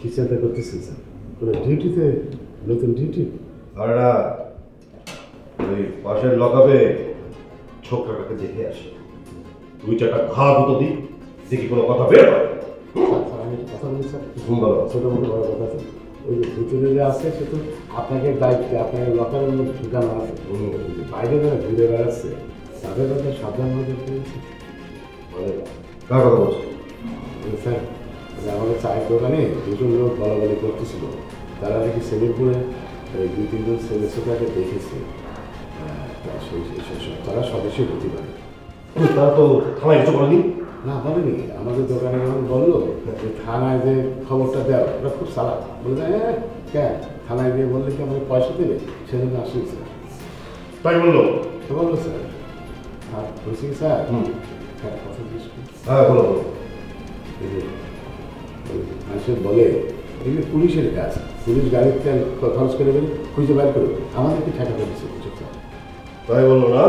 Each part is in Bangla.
কি চিন্তা করতেছেন স্যার? কোনো ডিউটিতে নতুন ডিউটি? আরে না, ওই পাশের লকাপে ছোকরাটাকে দেখে আসে, দুই চারটা ঘা গুঁতো দিই, দেখি কোনো কথা বের হয়। স্যার আমি একটা কথা বলি স্যার, ছোটো মোটো বড় কথা আছে। ওই যে ভিতরে যে আছে সে তো আপনাকে দায়িত্বে আপনার লকারের মধ্যে ঢুকানো আছে, বাইরে যারা ঘুরে বেড়াচ্ছে তাদের কথা সাবধান হয়ে যেতে কার কথা বলছো? স্যার। আমাদের চায়ের দোকানে দুজন লোক বলাবলি করতেছিল, তারা নাকি সেলিমপুরে এই 2-3 জন ছেলে ছোটাকে দেখেছে। তারা সদস্য হতে পারে। তারা তো থানায় কিছু বলেনি। না বলেনি, আমাদের দোকানে যখন বললো যে থানায় যে খবরটা দেওয়া, ওরা খুব চালাক, বলে হ্যাঁ কেন থানায় গিয়ে বললে কি আমাকে পয়সা দেবে, সেজন্য আসুন স্যার। তাই বললো? তো বললো স্যার। আর বলছি কি স্যার, হ্যাঁ কথা জিজ্ঞেস করি। হ্যাঁ বলো বলো। মানুষের বলে এগুলো পুলিশের কাজ, পুলিশ গাড়ির তেল খরচ করে দেবে, খুঁজে বাইর করবে, আমাদেরকে ঠেকা দিচ্ছে কিছু স্যার। তাই বললো না?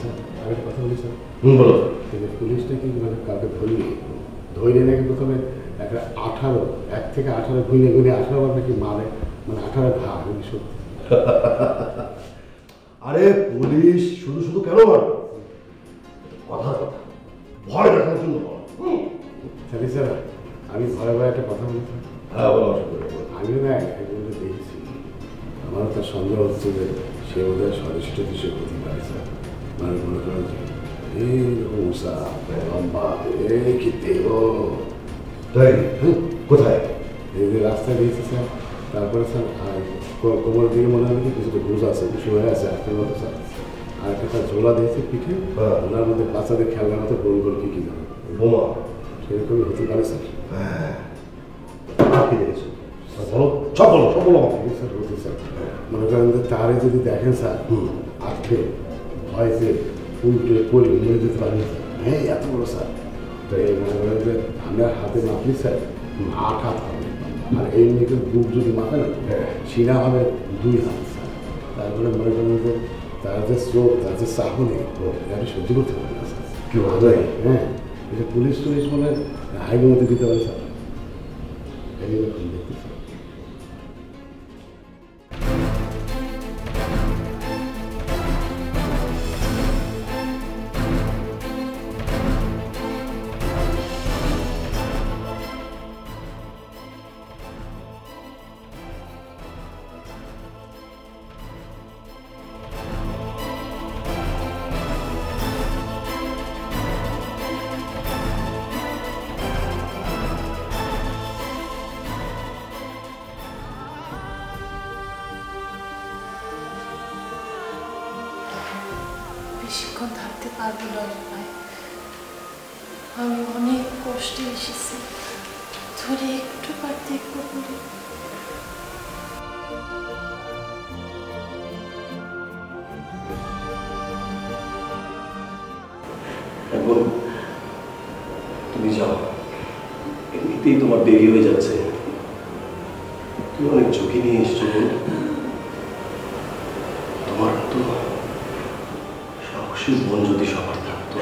স্যার আরেকটা কথা বলি স্যার। বলো। পুলিশটা কি মানে কাউকে ধরে নাকি প্রথমে একটা 1 থেকে 18 গুনে 18 বার নাকি মারে, মানে 18 ঘা নাকি সত্যি? আরে পুলিশ শুধু শুধু কেন মারবে? কথা কথা ভয় দেখানোর জন্য। স্যার স্যার আমি ভয়ে ভয়ে একটা কথা বলি স্যার। হ্যাঁ বলো। আমিও না একজনকে দেখেছি, আমারও তার সন্দেহ হচ্ছে যে সে বোধহয় সদস্য টদস্য হতে পারে স্যার। মানে মনে করেন যে এইরকম উষা লম্বা কি দেহ। তাই? কোথায়? এই যে রাস্তায় দিয়েছে স্যার, তারপরে স্যার কোমরের দিকে মনে হয় কি কিছুটা ঘুষ আছে, কিছু হয়ে আছে আপনার মতো স্যার। আর একটা তার ঝোলা দিয়েছে পিঠে, ওনার মধ্যে বাচ্চাদের খেলনার মতো গোল গোল কি জানো বোমা, সেরকমই হতে পারে স্যার। হ্যাঁ কি দেখেছো বলো, সব বলো সব বলো। স্যার হতে স্যার মনে করেন যে তারে যদি দেখেন স্যার আজকে ভয়তে উল্টে পড়ে মরে যেতে পারেন স্যার। হ্যাঁ এত বড় স্যার, তো এই মনে করেন যে আমরা হাতে মাপলি স্যার 8 হাত হবে, আর এই মেয়েকে বুক যদি মাপে না সিনা হবে 2 হাত স্যার। তারপরে মনে করেন যে তার যে স্রোত, তার যে চাহনি এটা সহ্য করতে পারে না স্যার। কি বলে? হ্যাঁ এটা পুলিশ টুলিশ মানে হাইগমতে দিতে পারে স্যার, এইরকম দেখতে স্যার। বেশিক্ষণ থাকতে পারবো না ভাই, আমি অনেক কষ্টে এসেছি, ধরে একটু পার্থক্য করি। এখন তুমি যাও, এমনিতেই তোমার দেরি হয়ে যাচ্ছে, তুমি অনেক ঝুঁকি নিয়ে এসছো। তোমার তো সাহসী মন যদি সবার থাকতো।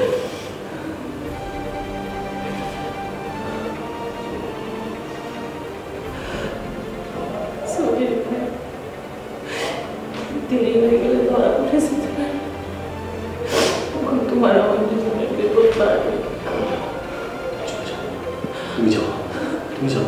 দেরি হয়ে গেলে ধরা পড়ে যেতে পারে, তখন তোমার আমার দুজনের বিপদ বাড়বে। তুমি যাও, তুমি যাও।